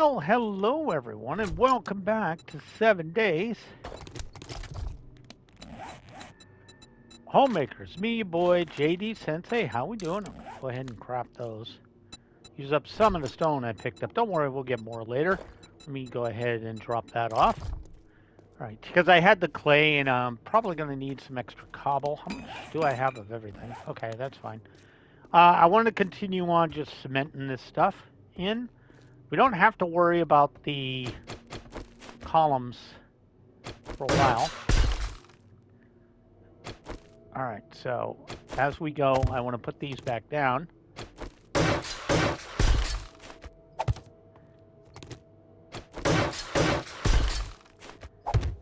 Well, hello everyone, and welcome back to 7 Days Homemakers. Me, your boy JD Sensei. How we doing? I'm gonna go ahead and craft those. Use up some of the stone I picked up. Don't worry, we'll get more later. Let me go ahead and drop that off. All right, because I had the clay, and I'm probably gonna need some extra cobble. How much do I have of everything? Okay, that's fine. I want to continue on just cementing this stuff in. We don't have to worry about the columns for a while. All right, so as we go, I want to put these back down.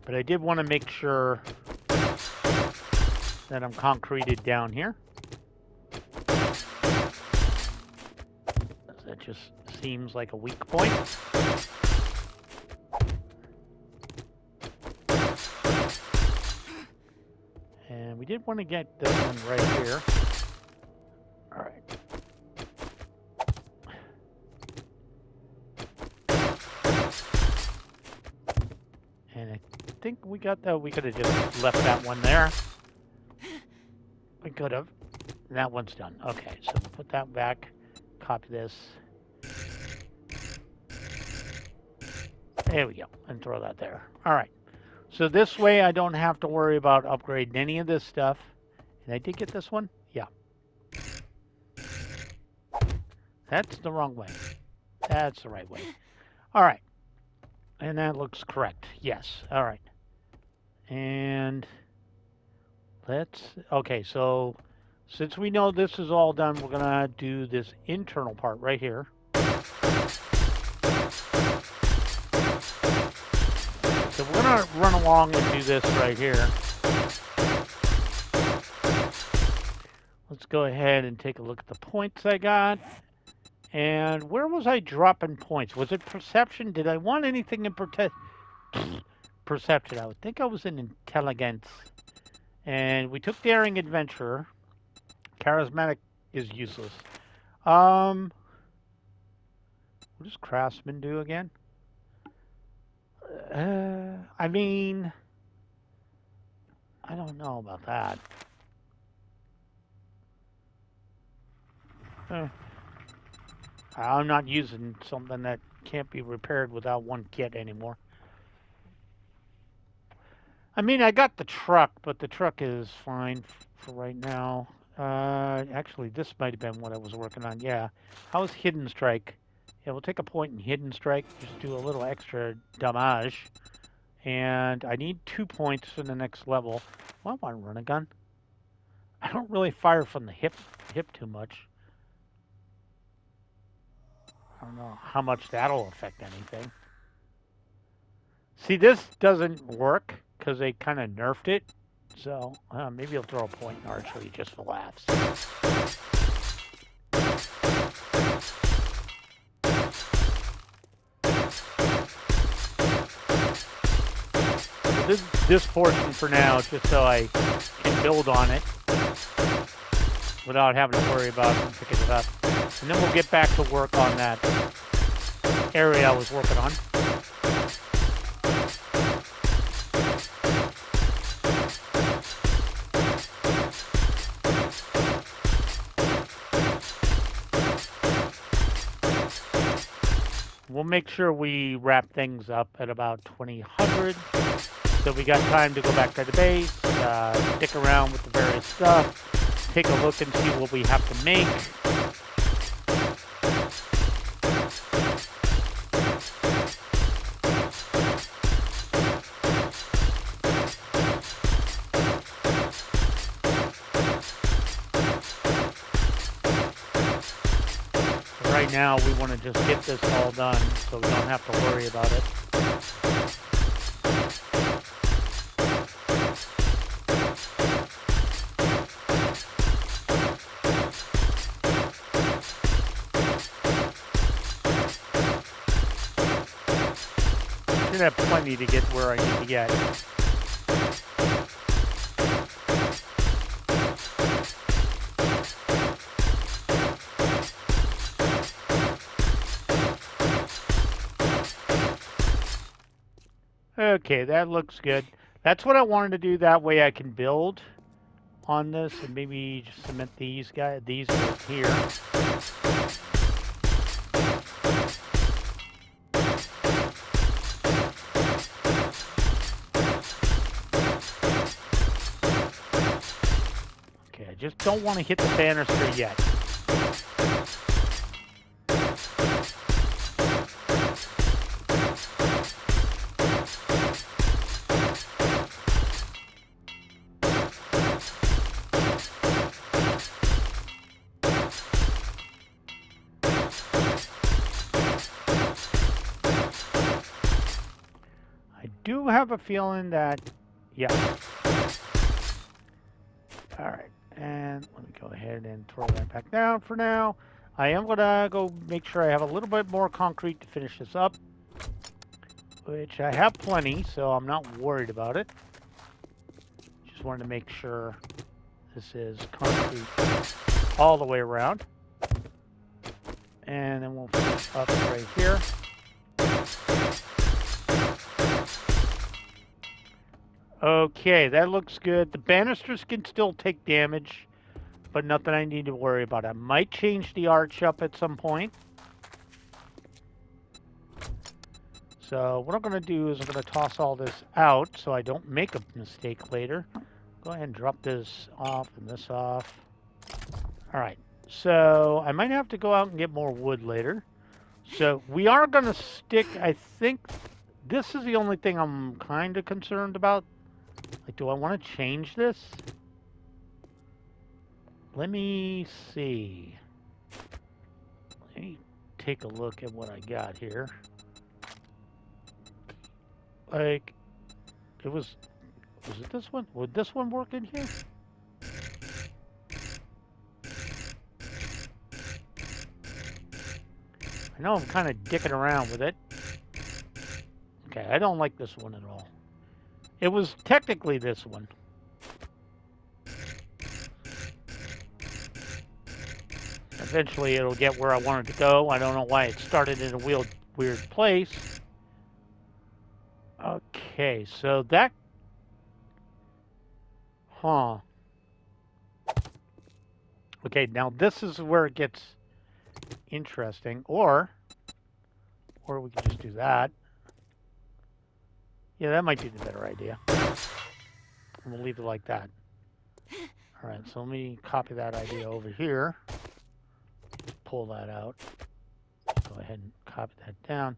But I did want to make sure that I'm concreted down here. That just seems like a weak point. And we did want to get this one right here. All right. And I think we got that. We could have just left that one there. We could have. That one's done. Okay, so we'll put that back. Copy this. There we go. And throw that there. All right. So this way I don't have to worry about upgrading any of this stuff. And I did get this one? Yeah. That's the wrong way. That's the right way. All right. And that looks correct. Yes. All right. And okay, so since we know this is all done, we're going to do this internal part right here. So we're going to run along and do this right here. Let's go ahead and take a look at the points I got. And where was I dropping points? Was it perception? Did I want anything in perception? I would think I was in intelligence. And we took daring adventurer. Charismatic is useless. What does craftsman do again? I mean, I don't know about that. I'm not using something that can't be repaired without one kit anymore. I mean, I got the truck, but the truck is fine for right now. Actually, this might have been what I was working on. Yeah. How's Hidden Strike? Yeah, we'll take a point in Hidden Strike. Just do a little extra damage. And I need 2 points for the next level. Well, I want to run a gun. I don't really fire from the hip too much. I don't know how much that'll affect anything. See, this doesn't work because they kind of nerfed it. So maybe I'll throw a point in archery just for laughs. This portion for now, just so I can build on it without having to worry about picking it up. And then we'll get back to work on that area I was working on. We'll make sure we wrap things up at about 2000. So we got time to go back to the base, stick around with the various stuff, take a look and see what we have to make. Right now, we want to just get this all done so we don't have to worry about it. Should have plenty to get where I need to get. Okay, that looks good. That's what I wanted to do. That way I can build on this and maybe just cement these right here. Okay, I just don't want to hit the banister yet. I do have a feeling that, yeah. All right, and let me go ahead and throw that back down for now. I am gonna go make sure I have a little bit more concrete to finish this up, which I have plenty, so I'm not worried about it. Just wanted to make sure this is concrete all the way around. And then we'll finish up right here. Okay, that looks good. The banisters can still take damage, but nothing I need to worry about. I might change the arch up at some point. So what I'm going to do is I'm going to toss all this out so I don't make a mistake later. Go ahead and drop this off and this off. All right, so I might have to go out and get more wood later. So we are going to stick, I think this is the only thing I'm kind of concerned about. Like, do I want to change this? Let me see. Let me take a look at what I got here. Like, was it this one? Would this one work in here? I know I'm kind of dicking around with it. Okay, I don't like this one at all. It was technically this one. Eventually it'll get where I want it to go. I don't know why it started in a weird place. Okay, so that... Huh. Okay, now this is where it gets interesting. Or we can just do that. Yeah, that might be the better idea. And we'll leave it like that. All right, so let me copy that idea over here. Pull that out. Go ahead and copy that down.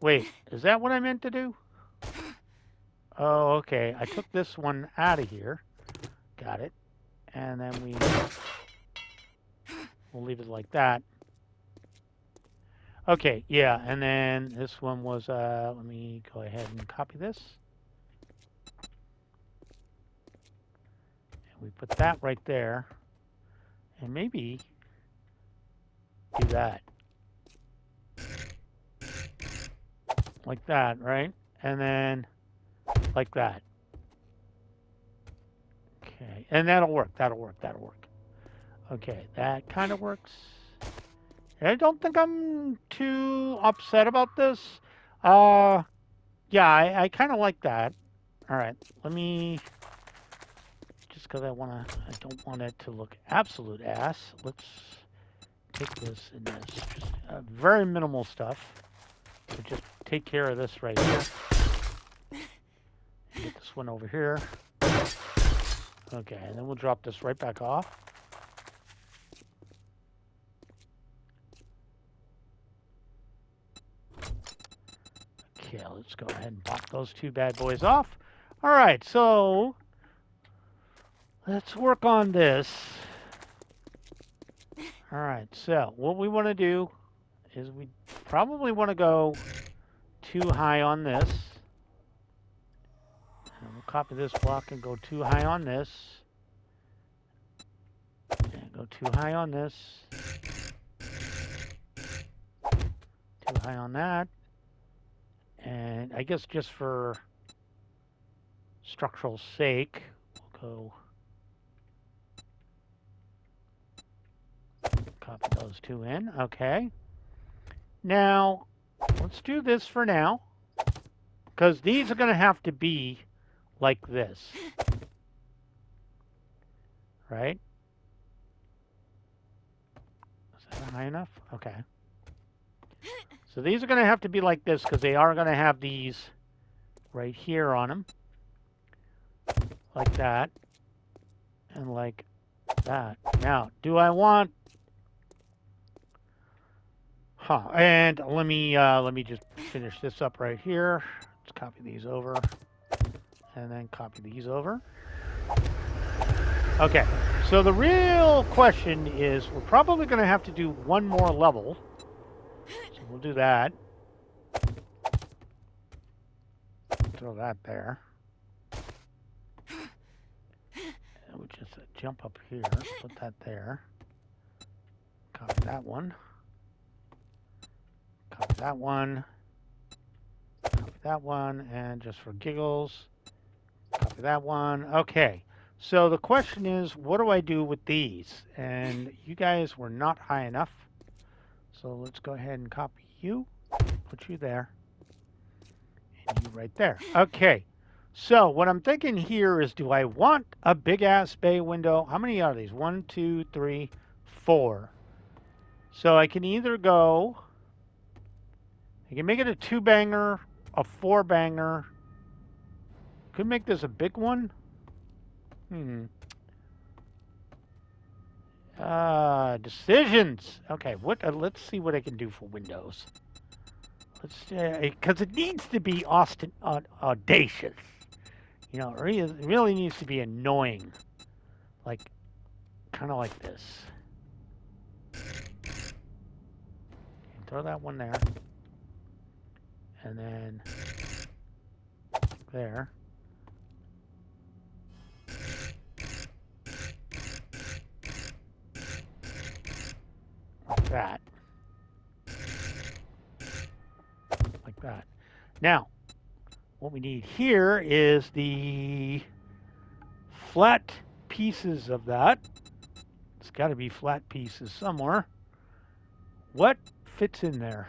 Wait, is that what I meant to do? Oh, okay. I took this one out of here. Got it. And then we'll leave it like that. Okay, yeah, and then this one was, let me go ahead and copy this. And we put that right there. And maybe do that. Like that, right? And then like that. Okay, and that'll work, that'll work. Okay, that kind of works. I don't think I'm too upset about this. Yeah, I kind of like that. All right, let me, just because I don't want it to look absolute ass. Let's take this and this, just very minimal stuff. So just take care of this right here. Get this one over here. Okay, and then we'll drop this right back off. Okay, let's go ahead and pop those two bad boys off. All right, so let's work on this. All right, so what we want to do is we probably want to go too high on this. And we'll copy this block and go too high on this. And go too high on this. Too high on that. And I guess just for structural sake, we'll go copy those two in. Okay. Now, let's do this for now. because these are going to have to be like this, right? Is that high enough? Okay. So these are going to have to be like this because they are going to have these right here on them, like that, and like that. Now, do I want? And let me just finish this up right here. Let's copy these over, and then copy these over. Okay. So the real question is, we're probably going to have to do one more level. So we'll do that. Throw that there. And we'll just jump up here, put that there. Copy that one. Copy that one. Copy that one. And just for giggles, copy that one. Okay. So the question is, what do I do with these? And you guys were not high enough. So let's go ahead and copy you. Put you there. And you right there. Okay. So what I'm thinking here is, do I want a big-ass bay window? How many are these? 1, 2, 3, 4. So I can either go... I can make it a 2-banger, a 4-banger. Could make this a big one. Decisions. Okay, what? Let's see what I can do for windows. Let's because it needs to be audacious. You know, it really needs to be annoying, like kind of like this. Throw that one there, and then there. Like that. Like that. Now, what we need here is the flat pieces of that. It's got to be flat pieces somewhere. What fits in there?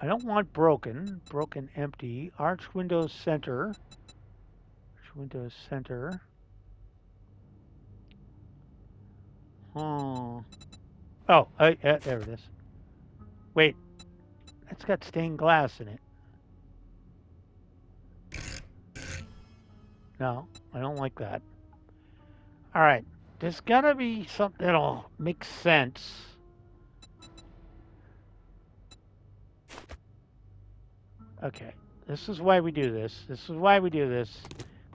I don't want broken. Broken empty. Arch windows center. Arch windows center. Oh. Oh, there it is. Wait. That's got stained glass in it. No, I don't like that. All right. There's got to be something that'll make sense. Okay. This is why we do this. This is why we do this.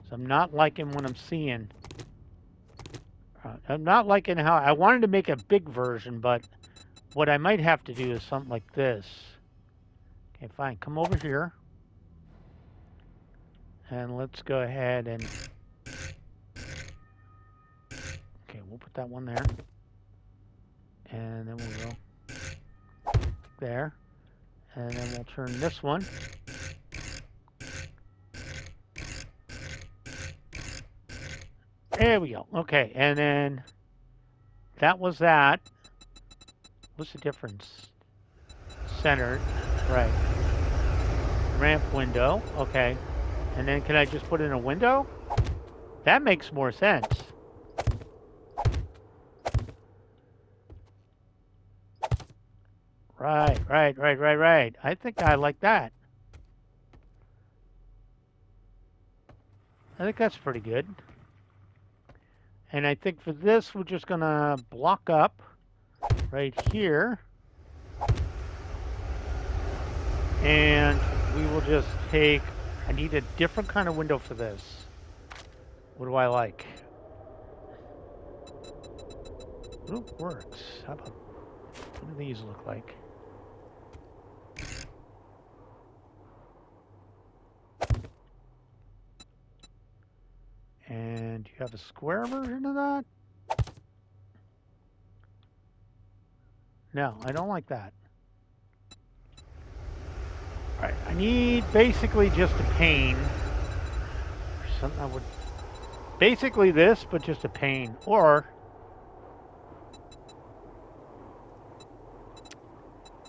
So I'm not liking what I'm seeing. I'm not liking how... I wanted to make a big version, but what I might have to do is something like this. Okay, fine. Come over here. And let's go ahead and... Okay, we'll put that one there. And then we'll go there. And then we'll turn this one. There we go. Okay, and then that was that. What's the difference? Centered. Right. Ramp window. Okay. And then can I just put in a window? That makes more sense. Right. I think I like that. I think that's pretty good. And I think for this, we're just going to block up right here. And we will just take... I need a different kind of window for this. What do I like? What works? How about... What do these look like? And you have a square version of that? No, I don't like that. Alright, I need basically just a pane. Or something I would... Basically this, but just a pane. Or...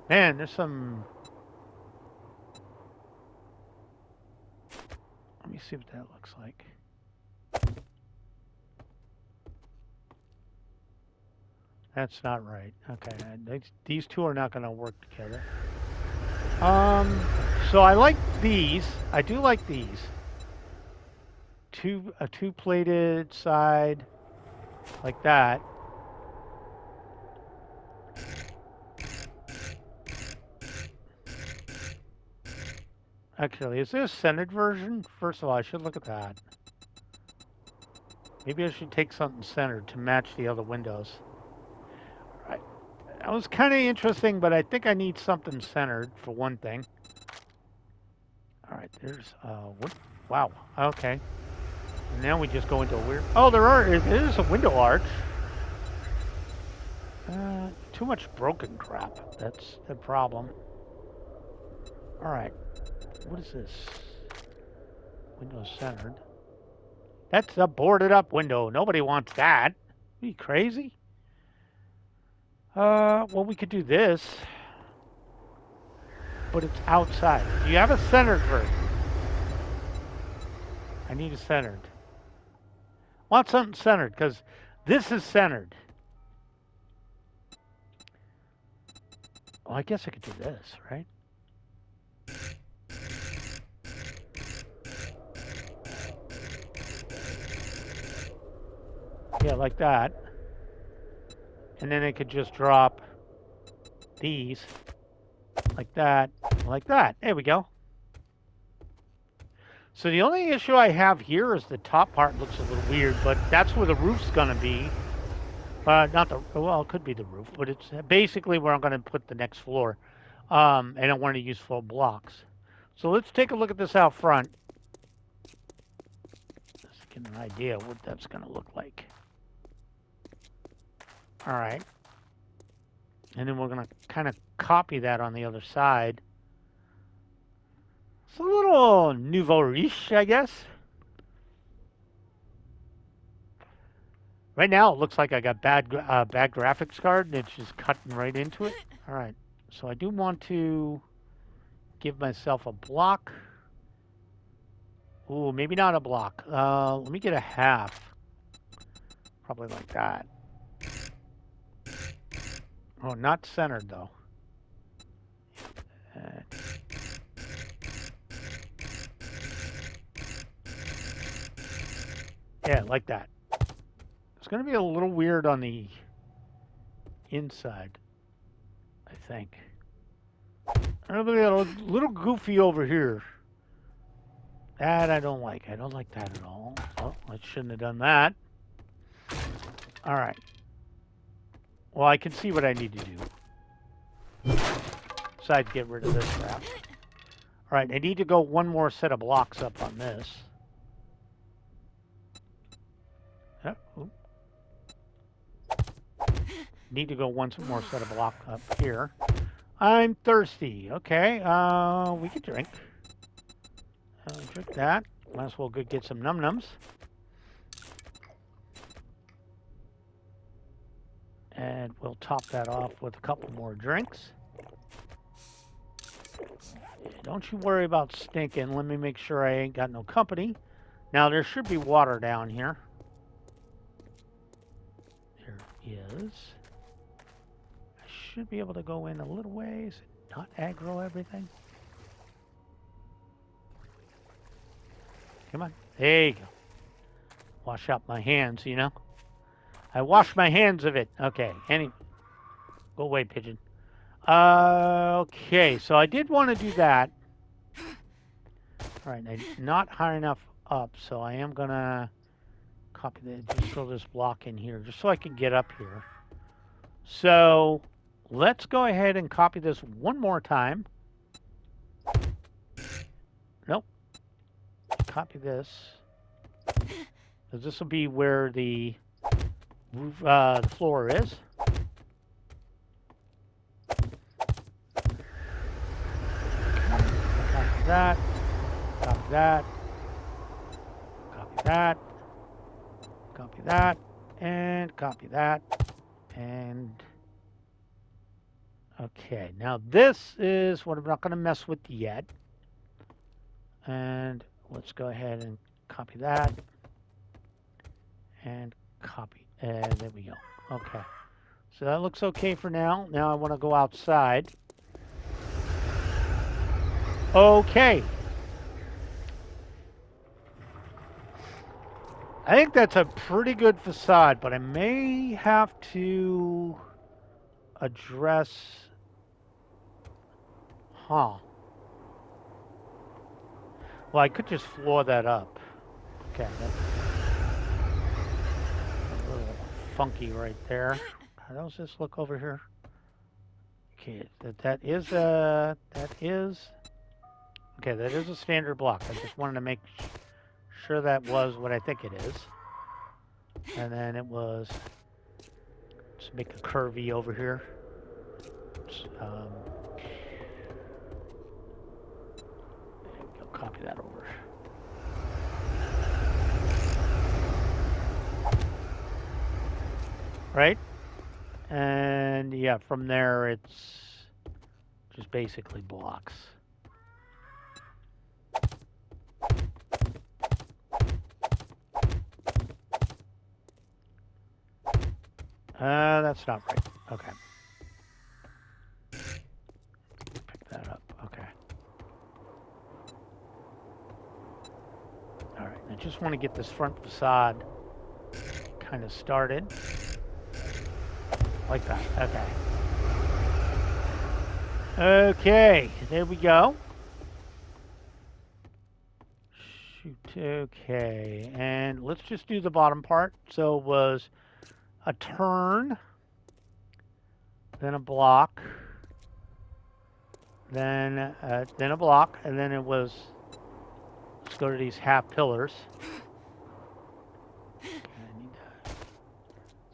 Man, there's some... Let me see what that looks like. That's not right. Okay, these two are not going to work together. So I like these. I do like these. A two-plated side, like that. Actually, is there a centered version? First of all, I should look at that. Maybe I should take something centered to match the other windows. Right. That was kind of interesting, but I think I need something centered for one thing. All right, there's what? Wow. Okay. And now we just go into a weird. Oh, there is a window arch. Too much broken crap. That's the problem. All right. What is this? Window centered. That's a boarded up window. Nobody wants that. Are you crazy? Well, we could do this, but it's outside. Do you have a centered version? I need a centered. I want something centered because this is centered. Well, I guess I could do this, right? Yeah, like that. And then I could just drop these like that, like that. There we go. So the only issue I have here is the top part looks a little weird, but that's where the roof's going to be. Not the, well, it could be the roof, but it's basically where I'm going to put the next floor. And I want to use full blocks. So let's take a look at this out front. Just get an idea what that's going to look like. All right. And then we're going to kind of copy that on the other side. It's a little nouveau riche, I guess. Right now, it looks like I got bad graphics card, and it's just cutting right into it. All right. So I do want to give myself a block. Ooh, maybe not a block. Let me get a half. Probably like that. Oh, not centered, though. Yeah, like that. It's going to be a little weird on the inside, I think. A little goofy over here. That I don't like. I don't like that at all. Oh, I shouldn't have done that. All right. Well, I can see what I need to do. Besides, get rid of this crap. All right, I need to go one more set of blocks up on this. Oh, need to go one more set of blocks up here. I'm thirsty. Okay, we can drink. Drink that. Might as well go get some num-nums. And we'll top that off with a couple more drinks. Don't you worry about stinking. Let me make sure I ain't got no company. Now, there should be water down here. There is. I should be able to go in a little ways, not aggro everything. Come on. There you go. Wash out my hands, you know. I wash my hands of it. Okay. Go away, pigeon. Okay. So I did want to do that. All right. I'm not high enough up, so I am going to copy that. Just throw this block in here, just so I can get up here. So let's go ahead and copy this one more time. Nope. Copy this. So this will be where the roof, the floor is. Copy that. Copy that. Copy that. Copy that. And copy that. And Okay, now this is what I'm not going to mess with yet. And let's go ahead and copy that. And copy. And there we go. Okay. So that looks okay for now. Now I want to go outside. Okay. I think that's a pretty good facade, but I may have to address... Huh. Well, I could just floor that up. Okay, that's a little funky right there. How does this look over here? Okay, that is okay, that is a standard block. I just wanted to make sure that was what I think it is. And then it was, let's make a curvy over here. I'll copy that over. Right? And yeah, from there it's just basically blocks. That's not right. Okay. Pick that up. Okay. All right. I just want to get this front facade kind of started. Like that. Okay. Okay. There we go. Shoot. Okay. And let's just do the bottom part. So it was a turn, then a block, then a block, and then it was, let's go to these half pillars. Okay, I need to,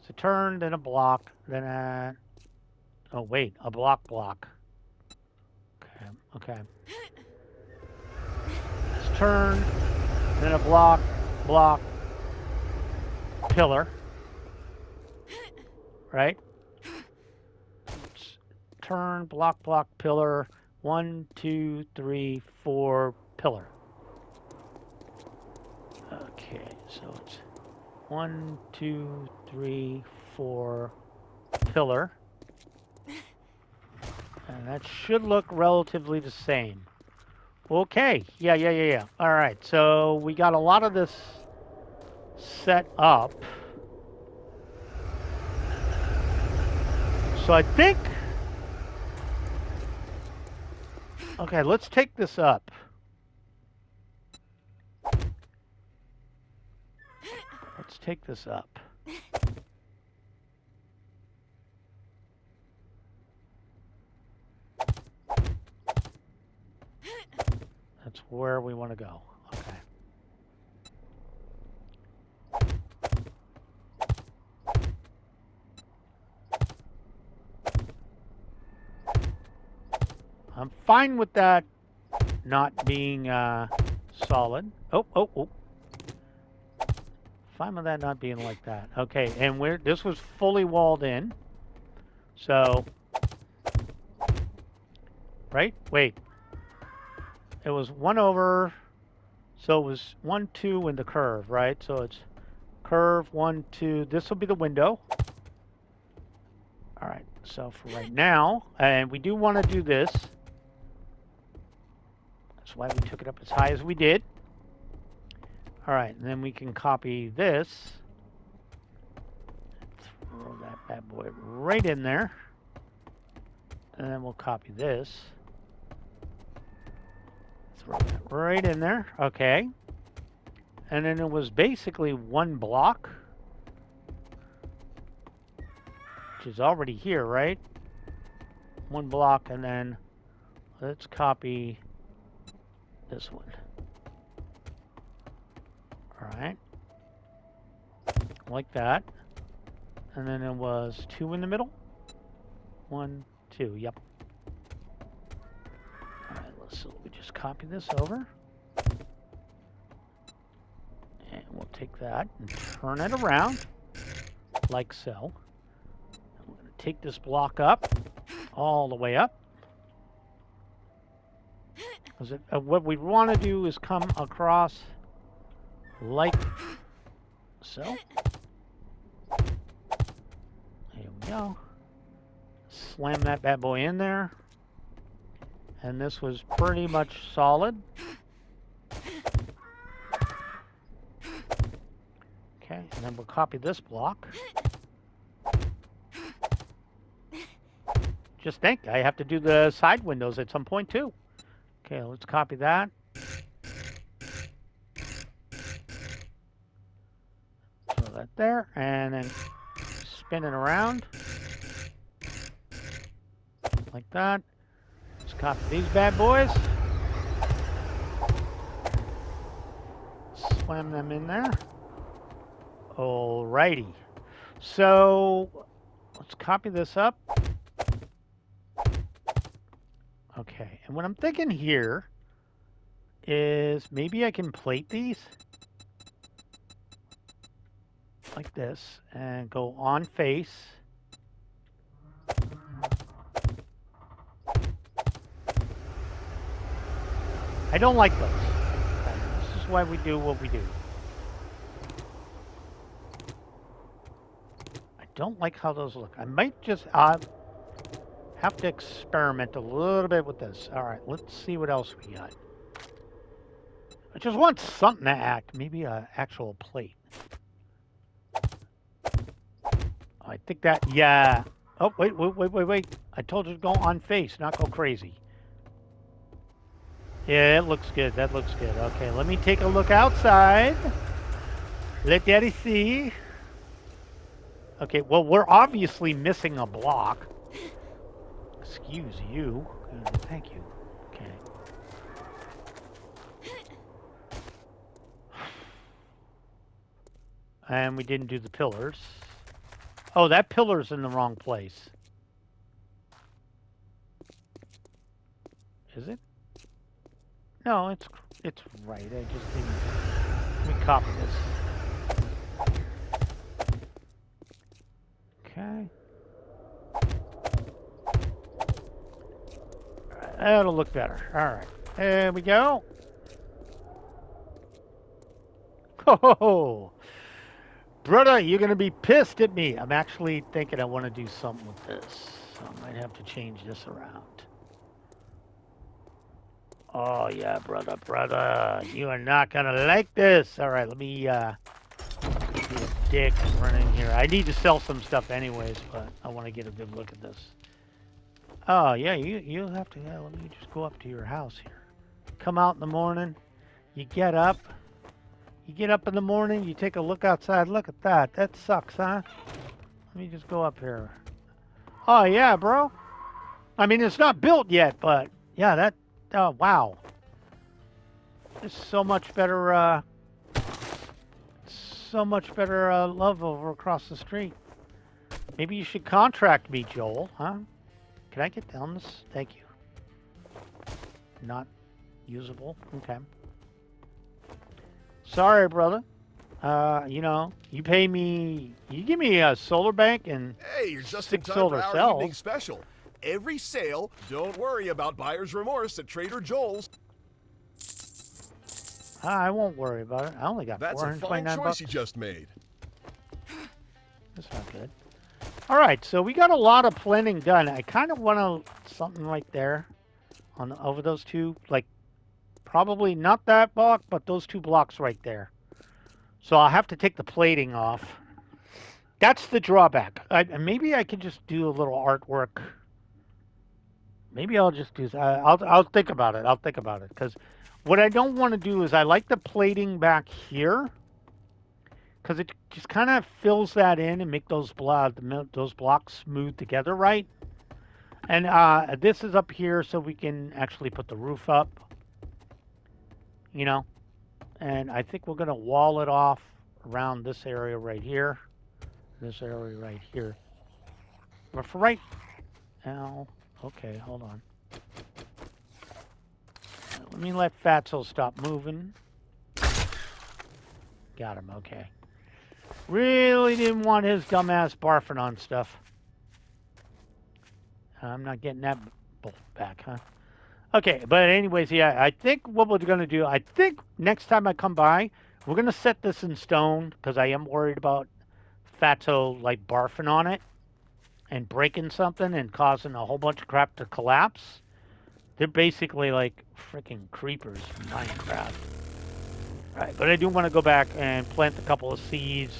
it's a turn, then a block, then a, oh wait, a block. Okay. It's turn, then a block, pillar. Right? It's turn, block, pillar. 1, 2, 3, 4, pillar. Okay, so it's 1, 2, 3, 4, pillar. And that should look relatively the same. Okay, yeah. All right, so we got a lot of this set up. So I think... Okay, let's take this up. Let's take this up. That's where we want to go. Okay. I'm fine with that not being solid. Oh. Fine with that not being like that. Okay, and this was fully walled in. So, right? Wait. It was 1 over, so it was 1, 2 in the curve, right? So it's curve 1, 2. This will be the window. All right, so for right now, and we do want to do this. That's why we took it up as high as we did. All right, and then we can copy this. Throw that bad boy right in there. And then we'll copy this. Throw that right in there. Okay. And then it was basically 1 block, which is already here, right? 1 block, and then let's copy this one. All right. Like that. And then it was 2 in the middle. 1, 2, yep. All right, so we just copy this over. And we'll take that and turn it around, like so. And we're going to take this block up, all the way up. What we want to do is come across like so. There we go. Slam that bad boy in there. And this was pretty much solid. Okay, and then we'll copy this block. Just think, I have to do the side windows at some point too. Okay, let's copy that. Throw that there, and then spin it around. Like that. Let's copy these bad boys. Slam them in there. Alrighty. So, let's copy this up. Okay, and what I'm thinking here is maybe I can plate these like this and go on face. I don't like those. Okay, this is why we do what we do. I don't like how those look. I might just have to experiment a little bit with this. All right, let's see what else we got. I just want something to act. Maybe an actual plate. I think that, yeah. Oh, wait. I told you to go on face, not go crazy. Yeah, it looks good. That looks good. Okay, let me take a look outside. Let Daddy see. Okay, well, we're obviously missing a block. Excuse you. Thank you. Okay. And we didn't do the pillars. Oh, that pillar's in the wrong place. Is it? No, it's right. I just didn't. Let me copy this. Okay. That'll look better. All right. There we go. Oh, brother, you're going to be pissed at me. I'm actually thinking I want to do something with this. So I might have to change this around. Oh, yeah, brother. You are not going to like this. All right, let me be a dick and run in here. I need to sell some stuff anyways, but I want to get a good look at this. Oh, yeah, you'll have to, yeah, let me just go up to your house here. Come out in the morning. You get up. You get up in the morning, you take a look outside. Look at that. That sucks, huh? Let me just go up here. Oh, yeah, bro. I mean, it's not built yet, but yeah, that, oh, wow. It's so much better, love over across the street. Maybe you should contract me, Joel, huh? Can I get down this? Thank you. Not usable. Okay. Sorry, brother. You know, you pay me, you give me a solar bank and hey, you're just 6 in time solar for our cells. evening special. Every sale, don't worry about buyer's remorse at Trader Joel's. I won't worry about it. I only got That's a fine choice $429. you just made. That's not good. All right, so we got a lot of planning done. I kind of want something right there on over those two, like probably not that block, but those 2 blocks right there. So I'll have to take the plating off. That's the drawback. Maybe I could just do a little artwork. Maybe I'll just do. I'll think about it. I'll think about it because what I don't want to do is I like the plating back here because it just kind of fills that in and make those blocks smooth together, right? And this is up here so we can actually put the roof up. You know, and I think we're gonna wall it off around this area right here, this area right here. But for right now, okay, hold on. Let me let Fatso stop moving. Got him, okay. Really didn't want his dumbass barfing on stuff. I'm not getting that bolt back, huh? Okay, but anyways, yeah, I think what we're going to do, I think next time I come by, we're going to set this in stone because I am worried about Fatso like barfing on it and breaking something and causing a whole bunch of crap to collapse. They're basically like freaking creepers in Minecraft. Right, but I do want to go back and plant a couple of seeds,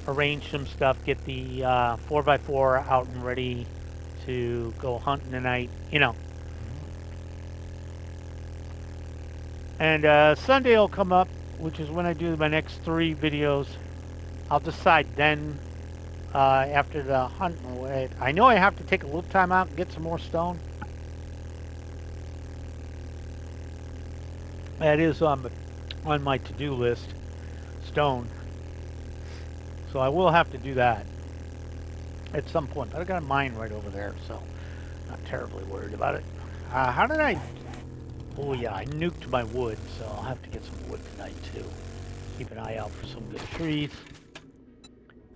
arrange some stuff, get the 4x4 out and ready to go hunting tonight, you know. And Sunday will come up, which is when I do my next 3 videos. I'll decide then after the hunt. I know I have to take a little time out and get some more stone. That is on my to-do list, stone. So I will have to do that at some point. But I got a mine right over there, so not terribly worried about it. How did I... Oh yeah, I nuked my wood, so I'll have to get some wood tonight too. Keep an eye out for some good trees.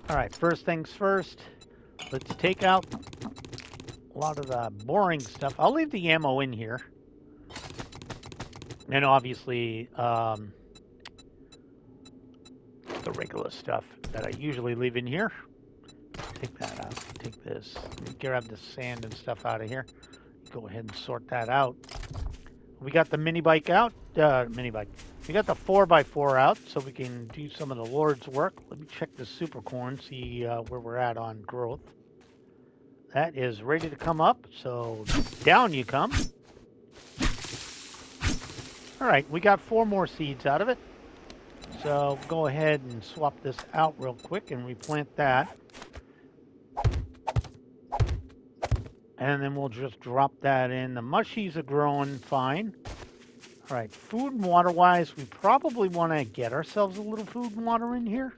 Alright, first things first. Let's take out a lot of the boring stuff. I'll leave the ammo in here. And obviously, the regular stuff that I usually leave in here. Take that out. Take this. Let me grab the sand and stuff out of here. Go ahead and sort that out. We got the mini bike out. Mini bike. We got the 4x4 out, so we can do some of the Lord's work. Let me check the super corn, see where we're at on growth. That is ready to come up, so down you come. All right, we got 4 more seeds out of it. So go ahead and swap this out real quick and replant that. And then we'll just drop that in. The mushies are growing fine. All right, food and water-wise, we probably want to get ourselves a little food and water in here.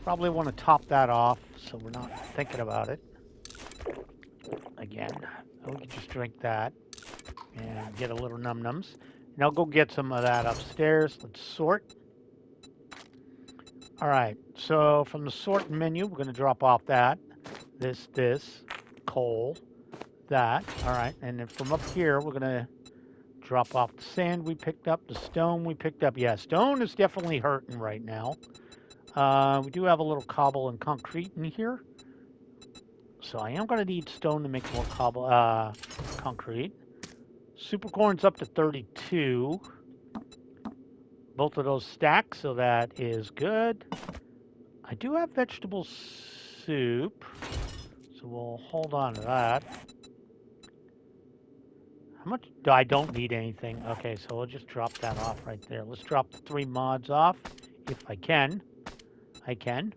Probably want to top that off so we're not thinking about it. Again, we can just drink that and get a little num-nums. And I'll go get some of that upstairs. Let's sort. All right, so from the sort menu, we're going to drop off that. This, coal, that. All right, and then from up here, we're going to drop off the sand we picked up, the stone we picked up. Yeah, stone is definitely hurting right now. We do have a little cobble and concrete in here. So I am going to need stone to make more concrete. Super corn's up to 32. Both of those stack, so that is good. I do have vegetable soup, so we'll hold on to that. How much? I don't need anything. Okay, so we'll just drop that off right there. Let's drop the 3 mods off, if I can. I can.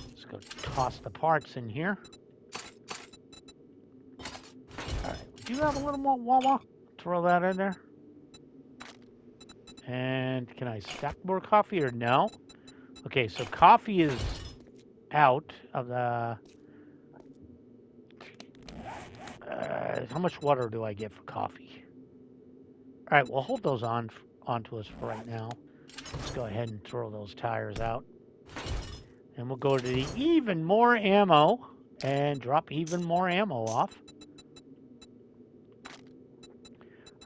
Let's go toss the parts in here. All right, do you have a little more Wawa? Throw that in there. And can I stack more coffee or no? Okay, so coffee is out of the... how much water do I get for coffee? All right, we'll hold those onto us for right now. Let's go ahead and throw those tires out. And we'll go to the even more ammo and drop even more ammo off.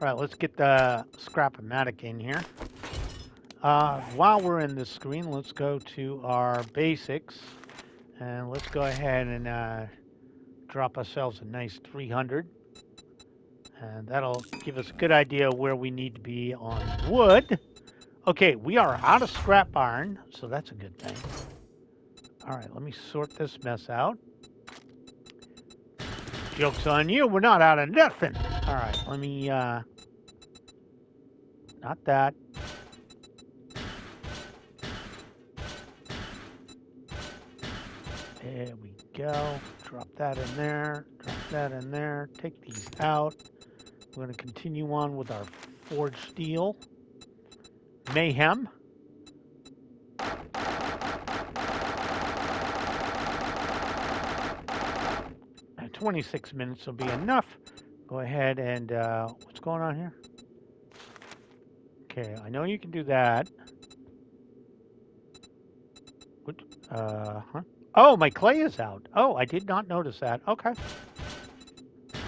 All right, let's get the Scrap-O-Matic in here. While we're in this screen, let's go to our basics. And let's go ahead and drop ourselves a nice 300. And that'll give us a good idea where we need to be on wood. Okay, we are out of scrap iron, so that's a good thing. All right, let me sort this mess out. Joke's on you, we're not out of nothing. All right, let me, not that. There we go. Drop that in there. Drop that in there. Take these out. We're going to continue on with our forged steel. Mayhem. And 26 minutes will be enough. Go ahead and, what's going on here? Okay, I know you can do that. What? Huh? Oh, my clay is out. Oh, I did not notice that. Okay.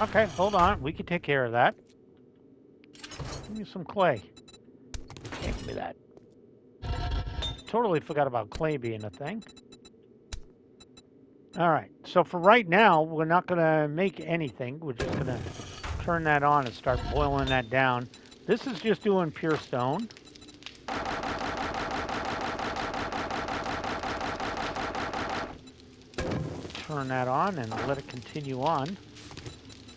Okay, hold on. We can take care of that. Give me some clay. Yeah, give me that. Totally forgot about clay being a thing. All right. So for right now, we're not going to make anything. We're just going to turn that on and start boiling that down. This is just doing pure stone. Turn that on and let it continue on.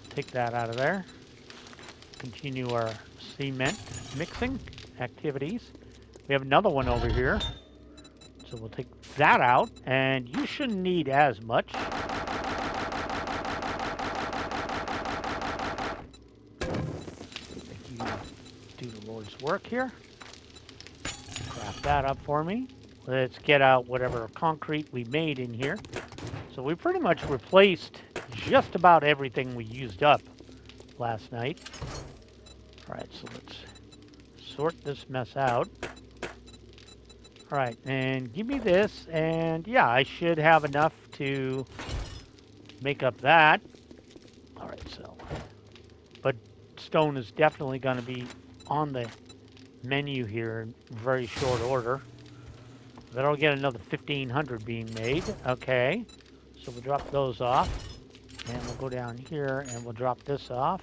Take that out of there. Continue our cement mixing activities. We have another one over here. So we'll take that out, and you shouldn't need as much. Thank you. Do the Lord's work here. Craft that up for me. Let's get out whatever concrete we made in here. So we pretty much replaced just about everything we used up last night. All right, so let's sort this mess out. All right, and give me this, and yeah, I should have enough to make up that. All right, so, but stone is definitely going to be on the menu here in very short order. Then I'll get another 1,500 being made. Okay, so we'll drop those off, and we'll go down here, and we'll drop this off.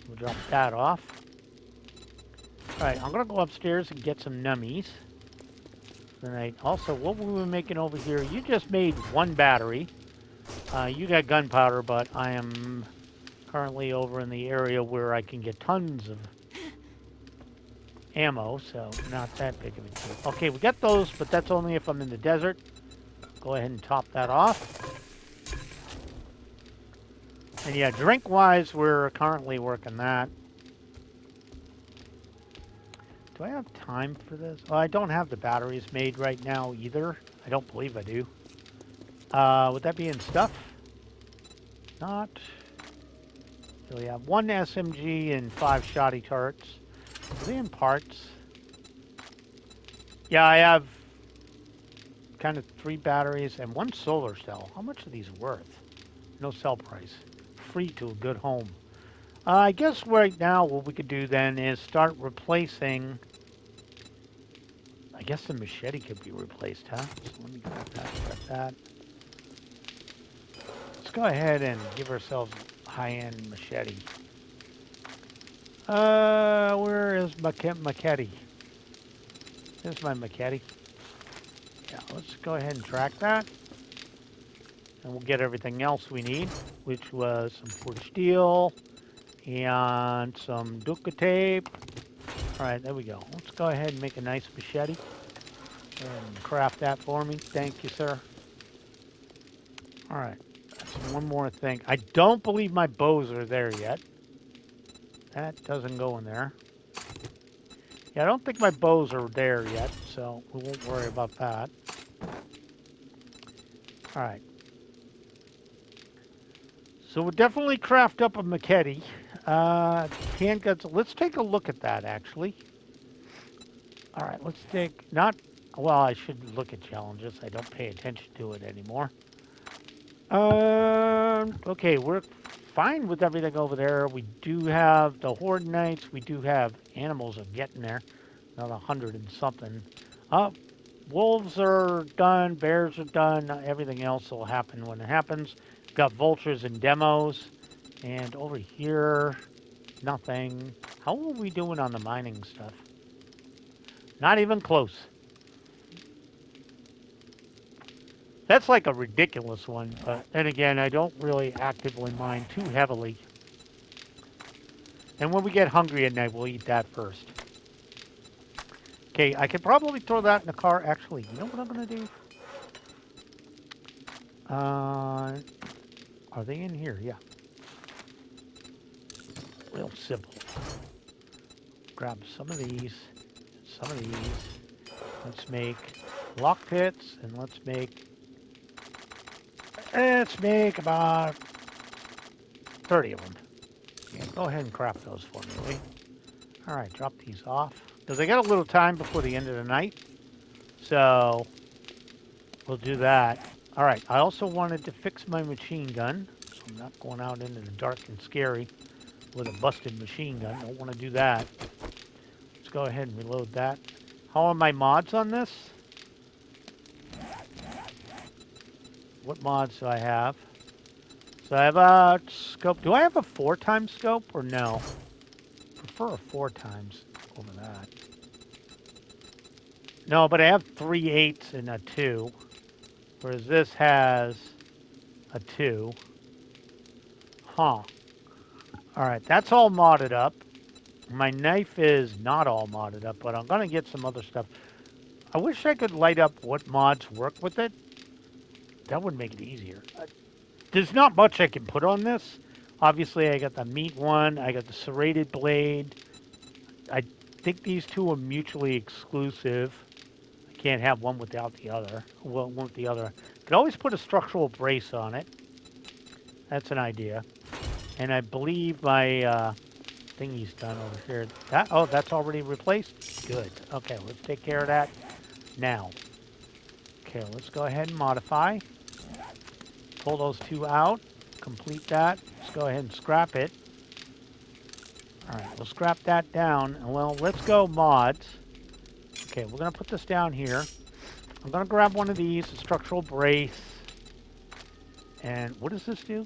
We'll drop that off. All right, I'm going to go upstairs and get some nummies. Tonight. Also, what were we making over here? You just made one battery. You got gunpowder, but I am currently over in the area where I can get tons of ammo, so not that big of a deal. Okay, we got those, but that's only if I'm in the desert. Go ahead and top that off. And yeah, drink-wise, we're currently working that. Do I have time for this? Well, I don't have the batteries made right now either. I don't believe I do. Would that be in stuff? Not. So we have 1 SMG and 5 shoddy turrets. Are they in parts? Yeah, I have kind of 3 batteries and 1 solar cell. How much are these worth? No sell price. Free to a good home. I guess right now what we could do then is start replacing... I guess the machete could be replaced, huh? So let me grab that. Let's go ahead and give ourselves a high-end machete. Where is machete? There's my machete. Yeah, let's go ahead and track that. And we'll get everything else we need, which was some forged steel and some duct tape. All right, there we go. Let's go ahead and make a nice machete and craft that for me. Thank you, sir. All right, that's one more thing. I don't believe my bows are there yet. That doesn't go in there. Yeah, I don't think my bows are there yet, so we won't worry about that. All right. So we'll definitely craft up a machete. Handguns. Let's take a look at that, actually. All right, let's take... Not... Well, I should look at challenges. I don't pay attention to it anymore. Okay, we're fine with everything over there. We do have the Horde Knights. We do have animals are getting there. Another 100 and something. Wolves are done. Bears are done. Everything else will happen when it happens. Got vultures and demos. And over here, nothing. How are we doing on the mining stuff? Not even close. That's like a ridiculous one, but then again, I don't really actively mine too heavily. And when we get hungry at night, we'll eat that first. Okay, I could probably throw that in the car. Actually, you know what I'm going to do? Are they in here? Yeah. Real simple. Grab some of these, some of these. Let's make lock pits, and let's make about 30 of them. Yeah, go ahead and craft those for me, will you? All right, drop these off. Because I got a little time before the end of the night. So, we'll do that. All right, I also wanted to fix my machine gun, so I'm not going out into the dark and scary with a busted machine gun. Don't want to do that. Let's go ahead and reload that. How are my mods on this? What mods do I have? So I have a scope. Do I have a 4x scope or no? Prefer a 4x over that. No, but I have 3/8 and a 2, whereas this has a 2. Huh. All right, that's all modded up. My knife is not all modded up, but I'm going to get some other stuff. I wish I could light up what mods work with it. That would make it easier. There's not much I can put on this. Obviously, I got the meat one. I got the serrated blade. I think these two are mutually exclusive. I can't have one without the other. Well, one with the other. Could always put a structural brace on it. That's an idea. And I believe my thingy's done over here. Oh, that's already replaced? Good. Okay, let's take care of that now. Okay, let's go ahead and modify. Pull those two out. Complete that. Let's go ahead and scrap it. All right, we'll scrap that down. Well, let's go mods. Okay, we're going to put this down here. I'm going to grab one of these, a structural brace. And what does this do?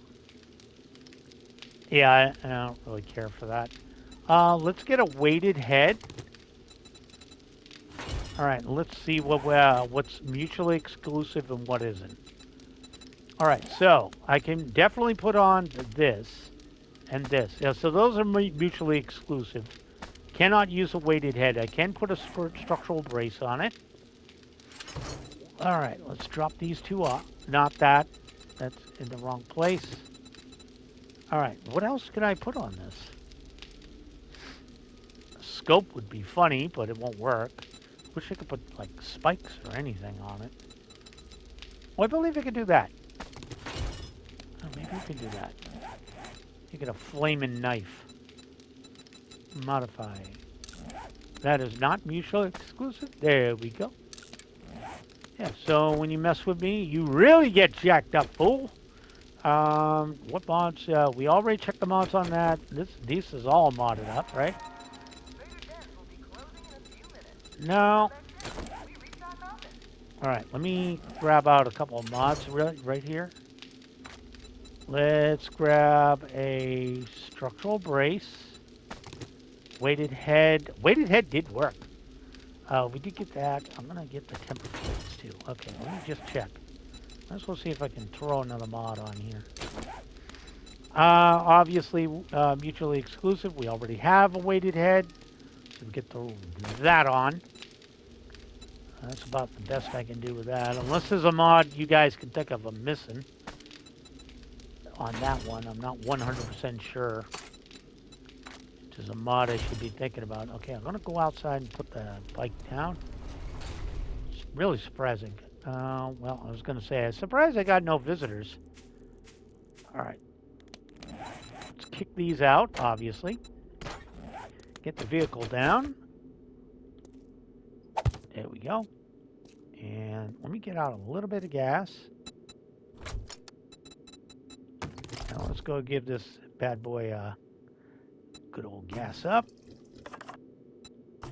Yeah, I don't really care for that. Let's get a weighted head. All right, let's see what's mutually exclusive and what isn't. All right, so I can definitely put on this and this. Yeah, so those are mutually exclusive. Cannot use a weighted head. I can put a structural brace on it. All right, let's drop these two off. Not that. That's in the wrong place. All right, what else could I put on this? A scope would be funny, but it won't work. Wish I could put, like, spikes or anything on it. Well, I believe I could do that. Oh, maybe we can do that. You get a flaming knife. Modify. That is not mutually exclusive. There we go. Yeah, so when you mess with me, you really get jacked up, fool. What mods? We already checked the mods on that. This is all modded up, right? No. All right, let me grab out a couple of mods right here. Let's grab a structural brace. Weighted head. Weighted head did work. We did get that. I'm going to get the temper plates too. Okay, let me just check. Let's go see if I can throw another mod on here. Obviously, mutually exclusive. We already have a weighted head. So we get that on. That's about the best I can do with that. Unless there's a mod you guys can think of I'm missing on that one. I'm not 100% sure. There's a mod I should be thinking about. Okay, I'm going to go outside and put the bike down. It's really surprising. Well, I was going to say, I'm surprised I got no visitors. All right. Let's kick these out, obviously. Get the vehicle down. There we go. And let me get out a little bit of gas. Now let's go give this bad boy a good old gas up. I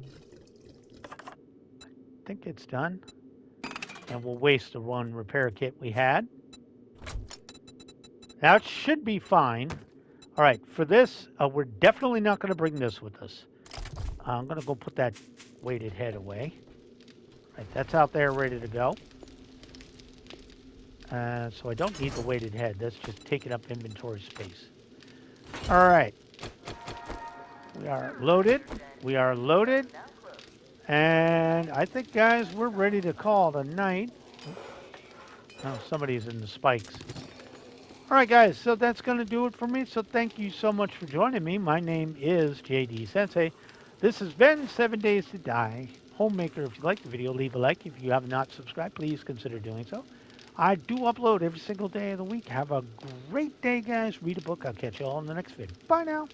think it's done. And we'll waste the one repair kit we had. That should be fine. All right, for this, we're definitely not going to bring this with us. I'm going to go put that weighted head away. Right, that's out there ready to go. So I don't need the weighted head. That's just taking up inventory space. All right. We are loaded. We are loaded. And I think, guys, we're ready to call it a night. Oh, somebody's in the spikes. All right, guys, so that's going to do it for me. So thank you so much for joining me. My name is JD Sensei. This has been 7 Days to Die. Homemaker, if you like the video, leave a like. If you have not subscribed, please consider doing so. I do upload every single day of the week. Have a great day, guys. Read a book. I'll catch you all in the next video. Bye now.